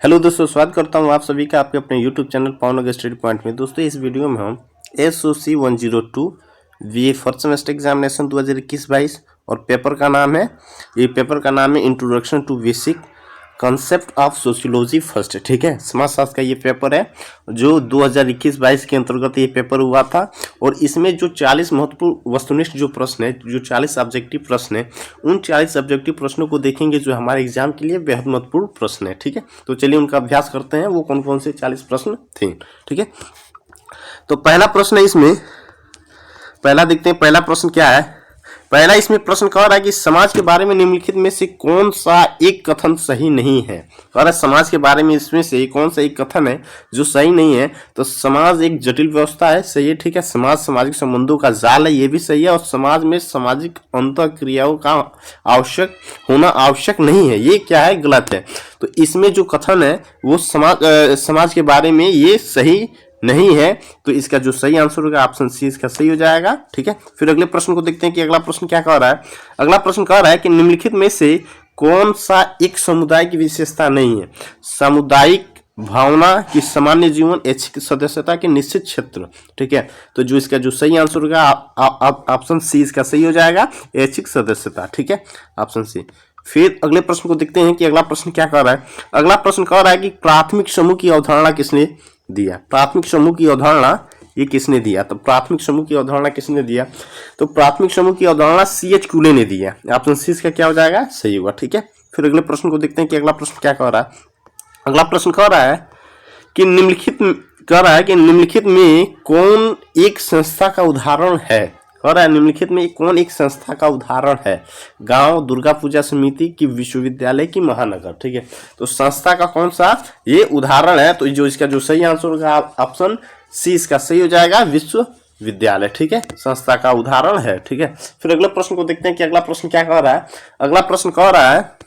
Hello दोस्तों, स्वागत करता हूं आप सभी का आपके अपने YouTube channel Pawan study point में। दोस्तों इस वीडियो में हम SOC 102 VA first semester examination 2021-22 और पेपर का नाम है introduction to basic concept of sociology first. ठीक है, समाजशास्त्र का ये पेपर है जो 2021-22 के अंतर्गत ये पेपर हुआ था। और इसमें जो 40 महत्वपूर्ण वस्तुनिष्ठ जो प्रश्न है, जो 40 ऑब्जेक्टिव प्रश्न है, उन 40 ऑब्जेक्टिव प्रश्नों को देखेंगे जो हमारे एग्जाम के लिए बेहद महत्वपूर्ण प्रश्न है। ठीक है, तो चलिए उनका अभ्यास करते हैं। वो कौन कौन से 40 प्रश्न थे। ठीक है, तो पहला प्रश्न है इसमें, पहला देखते हैं पहला प्रश्न क्या है। पहला इसमें प्रश्न कह रहा है कि समाज के बारे में निम्नलिखित में से कौन सा एक कथन सही नहीं है। कह रहा है समाज के बारे में इसमें से कौन सा एक कथन है जो सही नहीं है। तो समाज एक जटिल व्यवस्था है, सही है। ठीक है, समाज सामाजिक संबंधों का जाल है, ये भी सही है। और समाज में सामाजिक अंतःक्रियाओं का आवश्यक होना आवश्यक नहीं है, ये क्या है, गलत है। तो इसमें जो कथन है वो समाज के बारे में ये सही नहीं है। तो इसका जो सही आंसर होगा ऑप्शन सी इसका सही हो जाएगा। ठीक है, फिर अगले प्रश्न को देखते हैं कि अगला प्रश्न क्या कह रहा है। अगला प्रश्न कह रहा है कि निम्नलिखित में से कौन सा एक समुदाय की विशेषता नहीं है। सामुदायिक भावना की सामान्य जीवन, ऐच्छिक सदस्यता के निश्चित क्षेत्र। ठीक है, तो जो इसका जो सही आंसर होगा ऑप्शन सी इसका सही हो जाएगा, ऐच्छिक सदस्यता। ठीक है, ऑप्शन सी। फिर अगले प्रश्न को देखते हैं कि अगला प्रश्न क्या कह रहा है। अगला प्रश्न कह रहा है कि प्राथमिक समूह की अवधारणा किसने दिया। प्राथमिक समूह की अवधारणा ये किसने दिया। तो प्राथमिक समूह की अवधारणा किसने दिया, तो प्राथमिक समूह की अवधारणा CH कुले ने दिया। ऑप्शन सी इसका क्या हो जाएगा, सही होगा। ठीक है, फिर अगले प्रश्न को देखते हैं कि अगला प्रश्न क्या कह रहा है। अगला प्रश्न कह रहा है कि निम्नलिखित में कौन एक संस्था का उदाहरण है। कह रहा है निम्नलिखित में कौन एक संस्था का उदाहरण है। गांव, दुर्गा पूजा समिति की, विश्वविद्यालय की, महानगर। ठीक है, तो संस्था का कौन सा ये उदाहरण है। तो जो इसका जो सही आंसर होगा ऑप्शन सी इसका सही हो जाएगा, विश्वविद्यालय। ठीक है, संस्था का उदाहरण है। ठीक है, फिर अगले प्रश्न को देखते हैं कि अगला प्रश्न क्या कह रहा है। अगला प्रश्न कह रहा है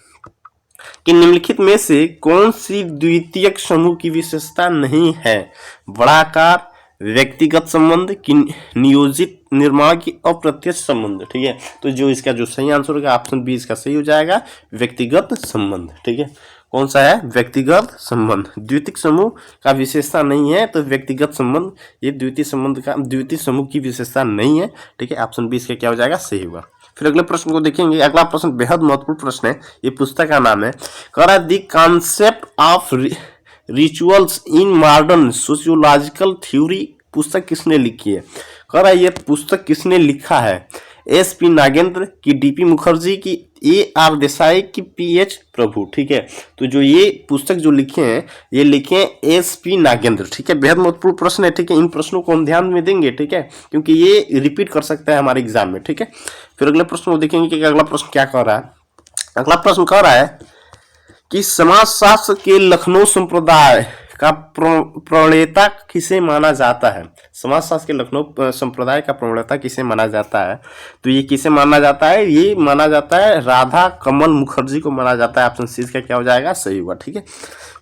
कि निम्नलिखित में से कौन सी द्वितीयक समूह की विशेषता नहीं है। बड़ा आकार, व्यक्तिगत संबंध की, नियोजित निर्माण की, अप्रत्यक्ष संबंध। ठीक है, तो जो इसका जो सही आंसर होगा ऑप्शन बी इसका सही हो जाएगा, व्यक्तिगत संबंध। ठीक है, कौन सा है, व्यक्तिगत संबंध। द्वितीयक समूह का विशेषता नहीं है, तो व्यक्तिगत संबंध ये द्वितीय समूह की विशेषता नहीं है। ठीक है, ऑप्शन बी इसका क्या हो जाएगा, सही होगा। फिर अगले प्रश्न को देखेंगे। अगला प्रश्न बेहद महत्वपूर्ण प्रश्न है, ये पुस्तक का नाम है। कह रहा है the concept of rituals in modern sociological theory पुस्तक किसने लिखी है। कह रहा है ये पुस्तक किसने लिखा है। SP नागेंद्र की, DP मुखर्जी की, AR देसाई की, PH प्रभु। ठीक है, तो जो ये पुस्तक जो लिखे हैं ये लिखे हैं SP नागेंद्र। ठीक है, बेहद महत्वपूर्ण प्रश्न है। ठीक है, इन प्रश्नों को हम ध्यान में देंगे। ठीक है, क्योंकि ये रिपीट कर सकता है हमारे एग्जाम में। ठीक है, फिर अगले प्रश्न को देखेंगे कि अगला प्रश्न क्या कह रहा है। अगला प्रश्न कह रहा है कि समाजशास्त्र के लखनऊ संप्रदाय का प्रणेता किसे माना जाता है। समाजशास्त्र के लखनऊ संप्रदाय का प्रणेता किसे माना जाता है। तो ये किसे माना जाता है, ये माना जाता है राधा कमल मुखर्जी को माना जाता है। ऑप्शन सी इसका क्या हो जाएगा, सही हुआ। ठीक है,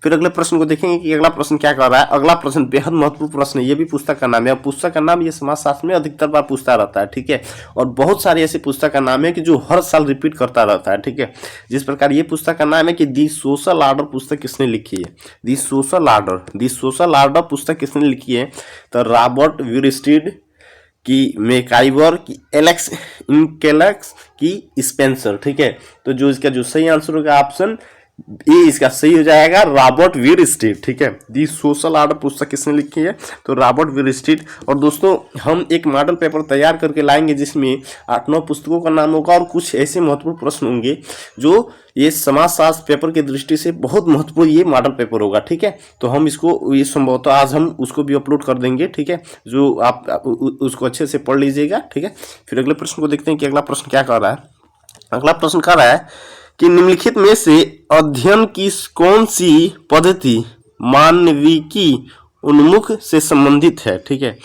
फिर अगले प्रश्न को देखेंगे कि अगला प्रश्न क्या कर रहा है। अगला प्रश्न बेहद महत्वपूर्ण प्रश्न है, ये भी पुस्तक का नाम है। पुस्तक का नाम ये समाजशास्त्र में अधिकतर बार पूछता रहता है। ठीक है, और बहुत सारी ऐसी पुस्तक का नाम है कि जो हर साल रिपीट करता रहता है। ठीक है, जिस प्रकार ये पुस्तक का नाम है कि दी सोशल ऑर्डर पुस्तक किसने लिखी है। दी सोशल ऑर्डर पुस्तक किसने लिखी है। तो रॉबर्ट विरस्टीड की, मैकाइवर की, एलेक्स इनकेलक्स की, स्पेंसर। ठीक है, तो जो इसका जो सही आंसर होगा ऑप्शन ये इसका सही हो जाएगा, रॉबर्ट विरस्टीड। ठीक है, दी सोशल ऑर्डर पुस्तक किसने लिखी है, तो रॉबर्ट विरस्टीड। और दोस्तों हम एक मॉडल पेपर तैयार करके लाएंगे जिसमें 8-9 पुस्तकों का नाम होगा और कुछ ऐसे महत्वपूर्ण प्रश्न होंगे जो ये समाजशास्त्र पेपर की दृष्टि से बहुत महत्वपूर्ण ये मॉडल पेपर होगा। ठीक है, तो हम इसको ये संभवतः आज हम उसको भी अपलोड कर देंगे। ठीक है, जो आप उसको अच्छे से पढ़ लीजिएगा। ठीक है, फिर अगले प्रश्न को देखते हैं कि अगला प्रश्न क्या कर रहा है। अगला प्रश्न कर रहा है कि निम्नलिखित में से अध्ययन की कौन सी पद्धति मानविकी उन्मुख से संबंधित है। ठीक है,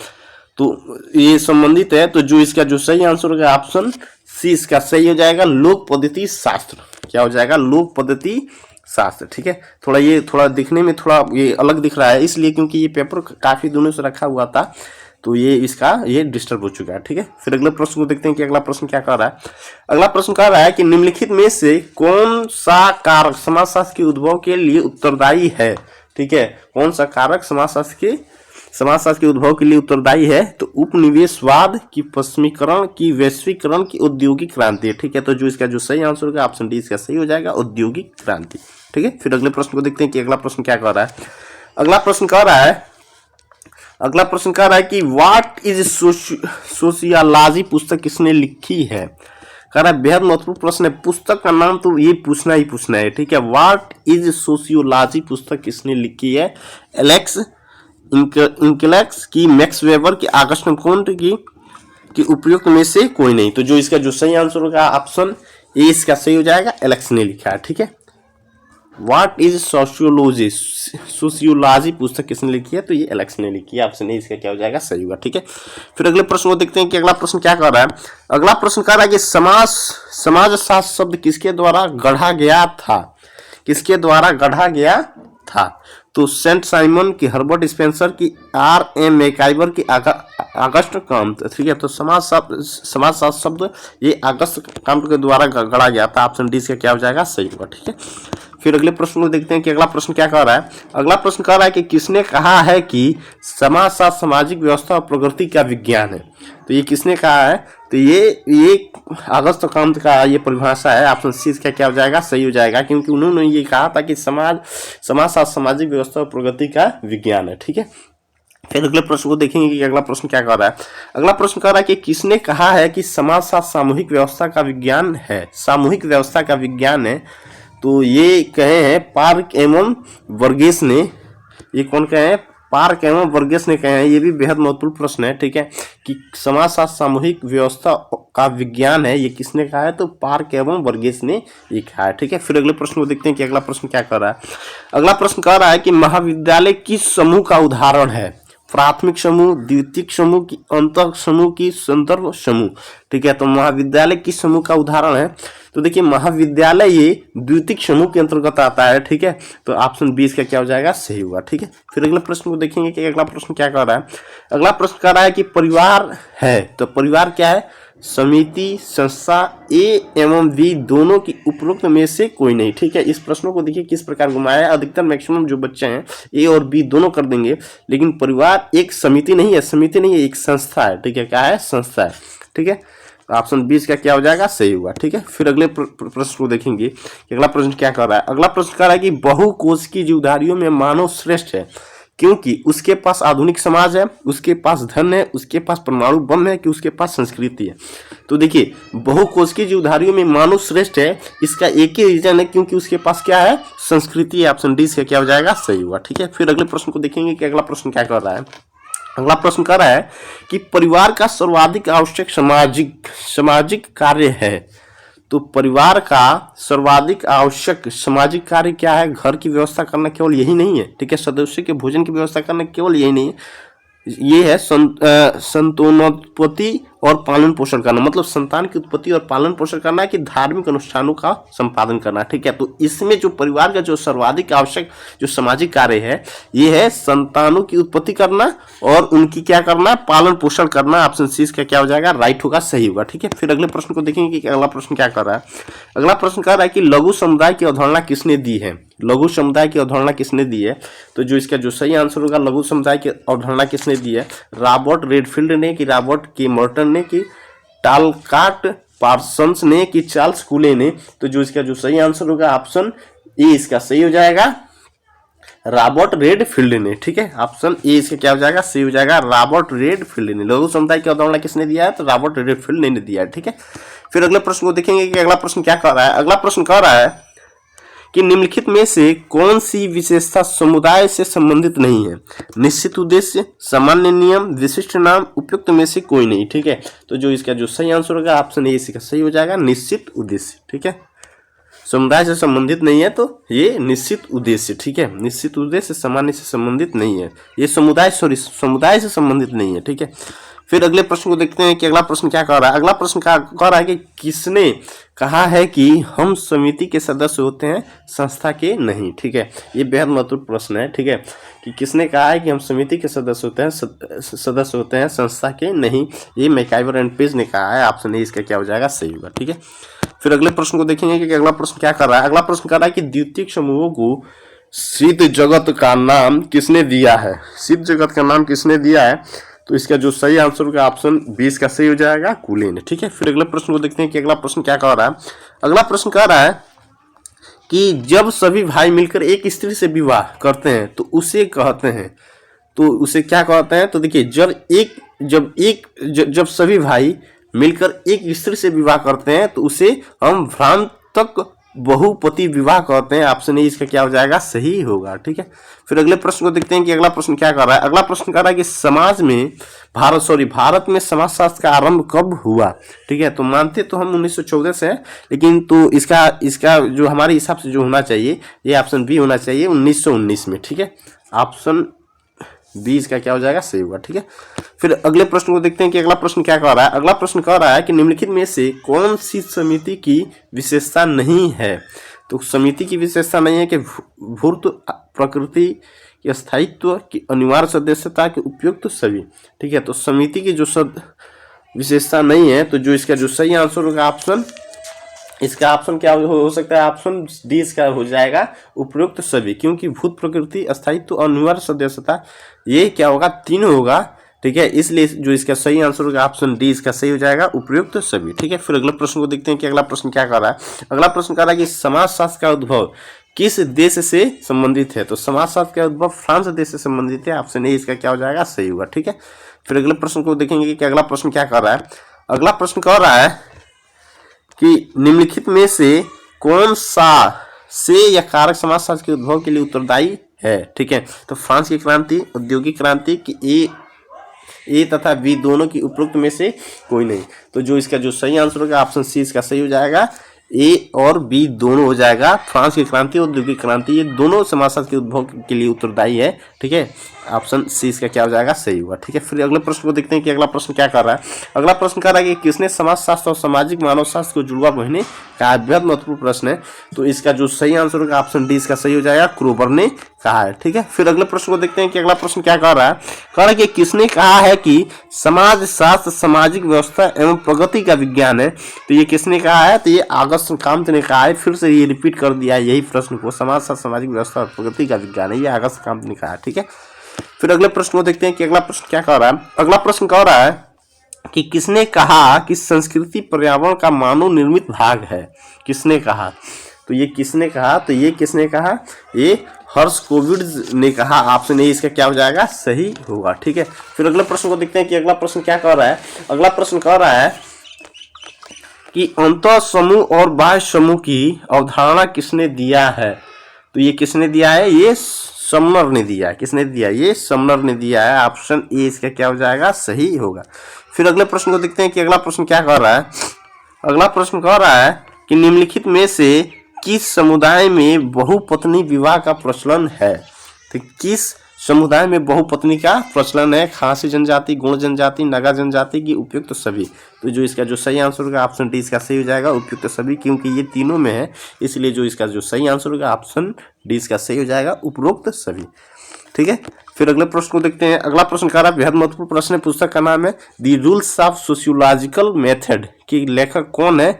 तो ये संबंधित है, तो जो इसका जो सही आंसर होगा ऑप्शन सी इसका सही हो जाएगा, लोक पद्धति शास्त्र। क्या हो जाएगा, लोक पद्धति शास्त्र। ठीक है, थोड़ा दिखने में थोड़ा ये अलग दिख रहा है इसलिए क्योंकि ये पेपर काफी दिनों से रखा हुआ था तो ये इसका ये डिस्टर्ब हो चुका है। ठीक है, फिर अगले प्रश्न को देखते हैं कि अगला प्रश्न क्या कह रहा है। अगला प्रश्न कह रहा है कि निम्नलिखित में से कौन सा कारक समाजशास्त्र के उद्भव के लिए उत्तरदायी है। ठीक है, कौन सा कारक समाजशास्त्र के उद्भव के लिए उत्तरदायी है। तो उपनिवेशवाद की पश्चिमीकरण की वैश्वीकरण की औद्योगिक क्रांति। ठीक है, तो जो इसका जो सही आंसर होगा ऑप्शन डी इसका सही हो जाएगा, औद्योगिक क्रांति। ठीक है, फिर अगले प्रश्न को देखते हैं कि अगला प्रश्न क्या कह रहा है। अगला प्रश्न कह रहा है कि व्हाट इज सोशियोलॉजी पुस्तक किसने लिखी है। कह रहा है बेहद महत्वपूर्ण प्रश्न है, पुस्तक का नाम तो ये पूछना है। ठीक है, व्हाट इज सोशियोलॉजी पुस्तक किसने लिखी है। एलेक्स इंकलेक्स की, मैक्स वेबर की, ऑगस्टिन कोंट की उपयुक्त में से कोई नहीं। तो जो इसका जो सही आंसर होगा ऑप्शन ए इसका सही हो जाएगा, एलेक्स ने लिखा है। ठीक है, व्हाट इज सोशियोलॉजी पुस्तक किसने लिखी है, तो ये एलेक्स ने लिखी है, ऑप्शन ए इसका क्या हो जाएगा, सही होगा। ठीक है, फिर अगले प्रश्न को देखते हैं कि अगला प्रश्न क्या कर रहा है। अगला प्रश्न कह रहा है कि समाजशास्त्र शब्द किसके द्वारा गढ़ा गया था। तो सेंट साइमन की, हर्बर्ट स्पेंसर की, R.M. मैकाइवर की, अगस्त काम्त। ठीक है, तो समाजशास्त्र शब्द ये अगस्त काम्त के द्वारा गढ़ा गया था, ऑप्शन डी इसका क्या हो जाएगा, सही होगा। ठीक है, फिर अगले प्रश्न को देखते हैं कि अगला प्रश्न क्या कह रहा है। अगला प्रश्न कह रहा है कि किसने कहा है कि समाजशास्त्र सामाजिक व्यवस्था और प्रकृति का विज्ञान है। तो ये किसने कहा है, तो ये अगस्त काम्त का ये परिभाषा है, ऑप्शन सी इसका क्या हो जाएगा, सही हो जाएगा, क्योंकि उन्होंने ये कहा था कि समाजशास्त्र सामाजिक व्यवस्था और प्रगति का विज्ञान है। ठीक है, फिर अगले प्रश्न को देखेंगे कि अगला प्रश्न क्या कर रहा है। अगला प्रश्न कह रहा है कि किसने कहा है कि समाजशास्त्र सामूहिक व्यवस्था का विज्ञान है। तो ये कहे हैं पार्क एवं वर्गेस ने। ये कौन कहे हैं, पार्क एवं वर्गेस ने कहे हैं। ये भी बेहद महत्वपूर्ण प्रश्न है। ठीक है, कि समाजशास्त्र सामूहिक व्यवस्था का विज्ञान है, ये किसने कहा है, तो पार्क एवं वर्गेस ने ये कहा है। ठीक है, फिर अगले प्रश्न को देखते हैं कि अगला प्रश्न क्या कर रहा है। अगला प्रश्न कह रहा है कि महाविद्यालय किस समूह का उदाहरण है। प्राथमिक समूह, द्वितीयक समूह की, अंतर समूह की, संदर्भ समूह। ठीक है, तो महाविद्यालय किस समूह का उदाहरण है। तो देखिए महाविद्यालय ये द्वितीयक समूह के अंतर्गत आता है। ठीक है, तो ऑप्शन बी इसका क्या हो जाएगा, सही होगा। ठीक है, फिर अगले प्रश्न को देखेंगे कि अगला प्रश्न क्या कर रहा है। अगला प्रश्न कर रहा है कि परिवार है, तो परिवार क्या है, समिति, संस्था, ए एवं बी दोनों की उपरोक्त में से कोई नहीं। ठीक है, इस प्रश्नों को देखिए किस प्रकार घुमाया है। अधिकतर मैक्सिमम जो बच्चे हैं ए और बी दोनों कर देंगे, लेकिन परिवार एक समिति नहीं है, एक संस्था है। ठीक है, क्या है, संस्था है। ठीक है, ऑप्शन 20 का क्या हो जाएगा, सही हुआ। ठीक है, फिर अगले प्रश्न को देखेंगे कि अगला प्रश्न क्या कर रहा है। अगला प्रश्न कर रहा है कि बहुकोशिकीय जीवधारियों में मानव श्रेष्ठ है क्योंकि उसके पास आधुनिक समाज है, उसके पास धन है, उसके पास परमाणु बम है, कि उसके पास संस्कृति है। तो देखिए बहुकोशिकीय जीवधारियों में मानव श्रेष्ठ है, इसका एक ही रीजन है क्योंकि उसके पास क्या है, संस्कृति है। ऑप्शन डी से क्या हो जाएगा, सही हुआ। ठीक है, फिर अगले प्रश्न को देखेंगे कि अगला प्रश्न क्या कर रहा है। अगला प्रश्न कर रहा है कि परिवार का सर्वाधिक आवश्यक सामाजिक कार्य है। तो परिवार का सर्वाधिक आवश्यक सामाजिक कार्य क्या है, घर की व्यवस्था करना केवल यही नहीं है। ठीक है, सदस्य के भोजन की व्यवस्था करना केवल यही नहीं है, ये है संतानोत्पत्ति और पालन पोषण करना, मतलब संतान की उत्पत्ति और पालन पोषण करना है कि धार्मिक अनुष्ठानों का संपादन करना। ठीक है, तो इसमें जो परिवार का जो सर्वाधिक आवश्यक जो सामाजिक कार्य है, ये है संतानों की उत्पत्ति करना और उनकी क्या करना, पालन पोषण करना। ऑप्शन सी का क्या हो जाएगा, राइट होगा, सही होगा। ठीक है, फिर अगले प्रश्न को देखेंगे कि अगला प्रश्न क्या कर रहा है। अगला प्रश्न कर रहा है कि लघु समुदाय की अवधारणा किसने दी है। लघु समुदाय की अवधारणा किसने दी है, तो जो इसका जो सही आंसर होगा, लघु समुदाय की अवधारणा किसने दी है, रॉबर्ट रेडफील्ड ने, कि रॉबर्ट के मर्टन ने, कि टालकाट पार्सन्स ने, कि चार्ल्स कूले ने। तो जो इसका जो सही आंसर होगा ऑप्शन ए इसका सही हो जाएगा, रॉबर्ट रेडफील्ड ने। ठीक है, ऑप्शन ए इसका क्या हो जाएगा, सही हो जाएगा, रॉबर्ट रेडफील्ड ने। लघु समुदाय की अवधारणा किसने दिया है, तो रॉबर्ट रेडफील्ड ने दिया है। ठीक है, फिर अगले प्रश्न को देखेंगे कि अगला प्रश्न क्या कर रहा है। अगला प्रश्न कह रहा है कि निम्नलिखित में से कौन सी विशेषता समुदाय से संबंधित नहीं है। निश्चित उद्देश्य, सामान्य नियम, विशिष्ट नाम, उपयुक्त में से कोई नहीं। ठीक है, तो जो इसका जो सही आंसर होगा ऑप्शन ए इसका सही हो जाएगा, निश्चित उद्देश्य। ठीक है, समुदाय से संबंधित नहीं है तो ये निश्चित उद्देश्य। ठीक है, निश्चित उद्देश्य सामान्य से संबंधित नहीं है, ये समुदाय से संबंधित नहीं है। ठीक है, फिर अगले प्रश्न को देखते हैं कि अगला प्रश्न क्या कह रहा है। अगला प्रश्न क्या कह रहा है कि किसने कहा है कि हम समिति के सदस्य होते हैं संस्था के नहीं। ठीक है, ये बेहद महत्वपूर्ण प्रश्न है। ठीक है, कि किसने कहा है कि हम समिति के सदस्य होते हैं संस्था के नहीं। ये मैकाइवर एंड पेज ने कहा है। ऑप्शन ए इसका क्या हो जाएगा, सही होगा। ठीक है, फिर अगले प्रश्न को देखेंगे कि अगला प्रश्न क्या कर रहा है। अगला प्रश्न कर रहा है कि द्वितीयक समूहों को सिद्ध जगत का नाम किसने दिया है। सिद्ध जगत का नाम किसने दिया है, तो इसका जो सही आंसर होगा ऑप्शन 20 का सही हो जाएगा, कुलीन। ठीक है, फिर अगले प्रश्न को देखते हैं कि अगला प्रश्न क्या कह रहा है। अगला प्रश्न कह रहा है कि जब सभी भाई मिलकर एक स्त्री से विवाह करते हैं तो उसे कहते हैं, तो उसे क्या कहते हैं। तो देखिए, जब सभी भाई मिलकर एक स्त्री से विवाह करते हैं तो उसे हम भ्रांतक बहुपति विवाह कहते हैं। ऑप्शन ए इसका क्या हो जाएगा, सही होगा। ठीक है, फिर अगले प्रश्न को देखते हैं कि अगला प्रश्न क्या कर रहा है। अगला प्रश्न कर रहा है कि भारत में समाजशास्त्र का आरंभ कब हुआ। ठीक है, तो मानते तो हम 1914 से है, लेकिन तो इसका जो हमारे हिसाब से जो होना चाहिए, ये ऑप्शन बी होना चाहिए, 1919 में। ठीक है, ऑप्शन 20 का क्या हो जाएगा, सही होगा। ठीक है, फिर अगले प्रश्न को देखते हैं कि अगला प्रश्न क्या कह रहा है। अगला प्रश्न कह रहा है कि निम्नलिखित में से कौन सी समिति की विशेषता नहीं है। तो समिति की विशेषता नहीं है कि भूर्त प्रकृति की स्थायित्व की अनिवार्य सदस्यता के उपयुक्त सभी। ठीक है, तो समिति की जो विशेषता नहीं है, तो जो इसका जो सही आंसर होगा इसका ऑप्शन क्या हो सकता है, ऑप्शन डी इसका हो जाएगा, उपयुक्त सभी। क्योंकि भूत प्रकृति अस्थायित्व अनिवार्य सदस्यता ये क्या होगा, 3 होगा। ठीक है, इसलिए जो इसका सही आंसर होगा ऑप्शन डी इसका सही हो जाएगा, उपयुक्त सभी। ठीक है, फिर अगले प्रश्न को देखते हैं कि अगला प्रश्न क्या कर रहा है। अगला प्रश्न कर रहा है कि समाजशास्त्र का उद्भव किस देश से संबंधित है। तो समाजशास्त्र का उद्भव फ्रांस देश से संबंधित है। ऑप्शन ए इसका क्या हो जाएगा, सही होगा। ठीक है, फिर अगले प्रश्न को देखेंगे कि अगला प्रश्न क्या कर रहा है। अगला प्रश्न कह रहा है कि निम्नलिखित में से कौन सा से या कारक समाजशास्त्र के उद्भव के लिए उत्तरदायी है। ठीक है, तो फ्रांस की क्रांति, औद्योगिक क्रांति की ए तथा बी दोनों की उपरोक्त में से कोई नहीं। तो जो इसका जो सही आंसर होगा ऑप्शन सी इसका सही हो जाएगा, ए और बी दोनों हो जाएगा। फ्रांस की क्रांति, औद्योगिक क्रांति, ये दोनों समाजशास्त्र के उद्भव के लिए उत्तरदायी है। ठीक है, ऑप्शन सी इसका क्या हो जाएगा, सही हुआ। ठीक है, फिर अगले प्रश्न को देखते हैं कि अगला प्रश्न क्या कर रहा है। अगला प्रश्न कर रहा है कि किसने समाजशास्त्र और सामाजिक मानव शास्त्र को जुड़वा कहने का बेहद महत्वपूर्ण प्रश्न है। तो इसका जो सही आंसर होगा ऑप्शन डी इसका सही हो जाएगा, क्रोबर ने कहा है। ठीक है, फिर अगले प्रश्न को देखते हैं कि अगला प्रश्न क्या कर रहा है। कह रहा है कि किसने कहा है कि समाज शास्त्र सामाजिक व्यवस्था एवं प्रगति का विज्ञान है। तो ये किसने कहा है, तो ये अगस्त काम्त ने कहा है। फिर से ये रिपीट कर दिया है यही प्रश्न को, समाज शास्त्र सामाजिक व्यवस्था और प्रगति का विज्ञान है, ये अगस्त काम्त ने कहा है। ठीक है, फिर अगले प्रश्न को देखते हैं कि अगला प्रश्न क्या कह रहा है। अगला प्रश्न कह रहा है कि किसने कहा कि संस्कृति पर्यावरण का मानव निर्मित भाग है। किसने कहा, तो ये किसने कहा, तो ये किसने कहा, ये हर्ष कोविड ने कहा। ऑप्शन ए इसका क्या हो जाएगा, सही होगा। ठीक है, फिर अगले प्रश्न को देखते हैं कि अगला प्रश्न क्या कह रहा है। अगला प्रश्न कह रहा है कि अंतः समूह और बाह्य समूह की अवधारणा किसने दिया है। तो ये किसने दिया है, ये समनर ने दिया है। किसने दिया, ये समनर ने दिया है। ऑप्शन ए इसका क्या हो जाएगा, सही होगा। फिर अगले प्रश्न को देखते हैं कि अगला प्रश्न क्या कह रहा है। अगला प्रश्न कह रहा है कि निम्नलिखित में से किस समुदाय में बहुपत्नी विवाह का प्रचलन है। तो किस समुदाय में बहुपत्नी का प्रचलन है, खासी जनजाति, गोंड जनजाति, नागा जनजाति की उपयुक्त सभी। तो जो इसका जो सही आंसर होगा ऑप्शन डी इसका सही हो जाएगा, उपयुक्त सभी, क्योंकि ये तीनों में है, इसलिए जो इसका जो सही आंसर होगा ऑप्शन डी इसका सही हो जाएगा, उपरोक्त सभी। ठीक है, फिर अगले प्रश्न को देखते हैं। अगला प्रश्न का बेहद महत्वपूर्ण प्रश्न है, पुस्तक का नाम है the rules of sociological method की लेखक कौन है।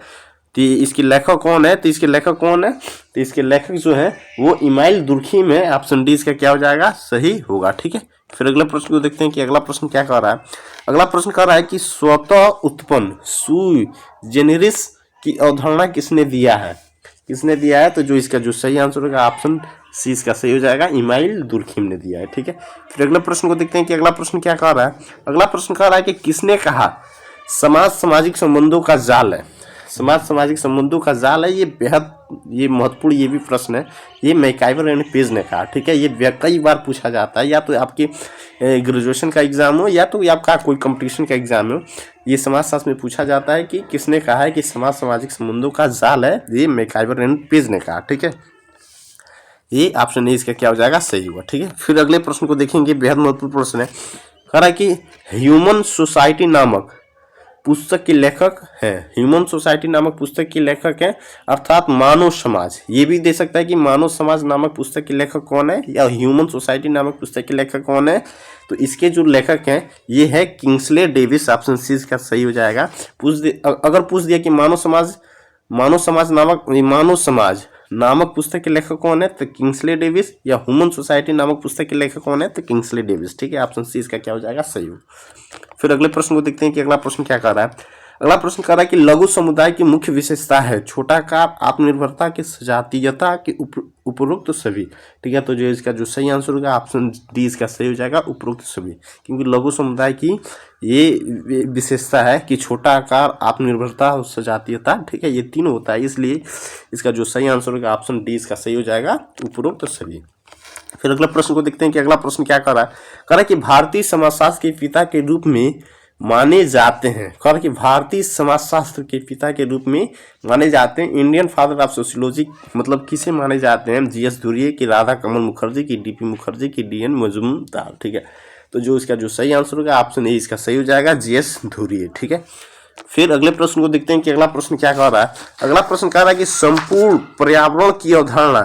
तो इसके लेखक कौन है, तो इसके लेखक कौन है, तो इसके लेखक जो है वो इमाइल दुर्खिम है। ऑप्शन डी इसका क्या हो जाएगा, सही होगा। ठीक है, फिर अगले प्रश्न को देखते हैं कि अगला प्रश्न क्या कह रहा है। अगला प्रश्न कह रहा है कि स्वतः उत्पन्न सुई जेनेरिस की अवधारणा किसने दिया है। किसने दिया है, तो जो इसका जो सही आंसर होगा ऑप्शन सी इसका सही हो जाएगा, इमाइल दुर्खिम ने दिया है। ठीक है, फिर अगले प्रश्न को देखते हैं कि अगला प्रश्न क्या कह रहा है। अगला प्रश्न कह रहा है कि किसने कहा समाज सामाजिक संबंधों का जाल है। समाज सामाजिक संबंधों का जाल है, ये बेहद ये महत्वपूर्ण ये भी प्रश्न है, ये मैकाइवर एंड पेज ने कहा। ठीक है, ये कई बार पूछा जाता है, या तो आपके ग्रेजुएशन का एग्जाम हो या तो आपका कोई कंपटीशन का एग्जाम हो, ये समाजशास्त्र में पूछा जाता है कि किसने कहा है कि समाज सामाजिक संबंधों का जाल है, ये मैकाइवर एंड पेज ने कहा। ठीक है, ये ऑप्शन ए इसका क्या हो जाएगा, सही हुआ। ठीक है, फिर अगले प्रश्न को देखेंगे, बेहद महत्वपूर्ण प्रश्न है। कह रहा है कि ह्यूमन सोसाइटी नामक पुस्तक के लेखक है, ह्यूमन सोसाइटी नामक पुस्तक के लेखक है, अर्थात मानव समाज। ये भी दे सकता है कि मानव समाज नामक पुस्तक के लेखक कौन है या ह्यूमन सोसाइटी नामक पुस्तक के लेखक कौन है। तो इसके जो लेखक हैं ये है किंग्सले डेविस। ऑप्शन सी इसका सही हो जाएगा। अगर पूछ दिया कि मानव समाज नामक पुस्तक के लेखक कौन है तो किंग्सले डेविस, या ह्यूमन सोसाइटी नामक पुस्तक के लेखक कौन है तो किंग्सले डेविस। ठीक है, ऑप्शन सी इसका क्या हो जाएगा, सही हो। फिर अगले प्रश्न को देखते हैं कि अगला प्रश्न क्या कर रहा है। अगला प्रश्न कर रहा है कि लघु समुदाय की मुख्य विशेषता है छोटाकार, आत्मनिर्भरता की, सजातीयता की, उपरोक्त सभी। ठीक है, तो जो इसका जो सही आंसर होगा ऑप्शन डी इसका सही हो जाएगा, उपरोक्त सभी। क्योंकि लघु समुदाय की ये विशेषता है कि छोटा आकार, आत्मनिर्भरता और सजातीयता, ठीक है, ये तीनों होता है, इसलिए इसका जो सही आंसर होगा ऑप्शन डी इसका सही हो जाएगा, उपरोक्त सभी। फिर अगला प्रश्न को देखते हैं कि अगला प्रश्न क्या कर रहा है। कह रहा है कि भारतीय समाजशास्त्र के पिता के रूप में माने जाते हैं। कह रहा है कि भारतीय समाजशास्त्र के पिता के रूप में माने जाते हैं, इंडियन फादर ऑफ सोशियोलॉजी मतलब किसे माने जाते हैं, जीएस धुरिये की, राधा कमल मुखर्जी की, डीपी मुखर्जी की, डीएन मजूमदार। ठीक है, तो जो इसका जो सही आंसर होगा ऑप्शन ए इसका सही हो जाएगा, जीएस धुरिये। ठीक है, फिर अगले प्रश्न को देखते हैं कि अगला प्रश्न क्या कह रहा है। अगला प्रश्न कह रहा है कि संपूर्ण पर्यावरण की अवधारणा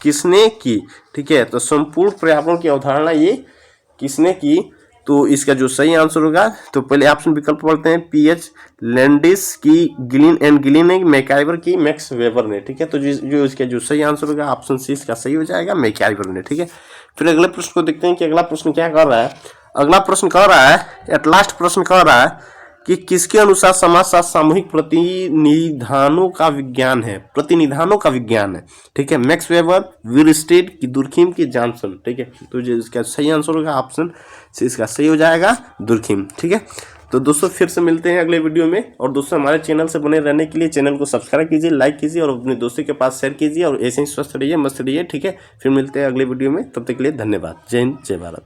किसने की। ठीक है, तो संपूर्ण पर्यावरण की अवधारणा ये किसने की, तो इसका जो सही आंसर होगा, तो पहले ऑप्शन विकल्प पढ़ते हैं, पीएच लैंडिस की, गिलिन ने, मैकआइवर की, मैक्स वेबर ने। ठीक है, तो जो इसका जो सही आंसर होगा ऑप्शन सी इसका सही हो जाएगा, मैकआइवर ने। ठीक है, फिर अगले प्रश्न को देखते हैं कि अगला प्रश्न क्या कर रहा है। अगला प्रश्न कह रहा है, एट लास्ट प्रश्न कह रहा है कि किसके अनुसार समाजशास्त्र सामूहिक प्रतिनिधानों का विज्ञान है, ठीक है, मैक्स वेबर, विलस्टेड की, दुर्खिम की, जॉनसन। ठीक है, तो जो इसका सही आंसर होगा ऑप्शन से इसका सही हो जाएगा, दुर्खिम। ठीक है, तो दोस्तों फिर से मिलते हैं अगले वीडियो में। और दोस्तों हमारे चैनल से बने रहने के लिए चैनल को सब्सक्राइब कीजिए, लाइक कीजिए और अपने दोस्तों के पास शेयर कीजिए, और ऐसे ही स्वस्थ रहिए, मस्त रहिए। ठीक है, फिर मिलते हैं अगले वीडियो में, तब तक के लिए धन्यवाद। जय हिंद, जय भारत।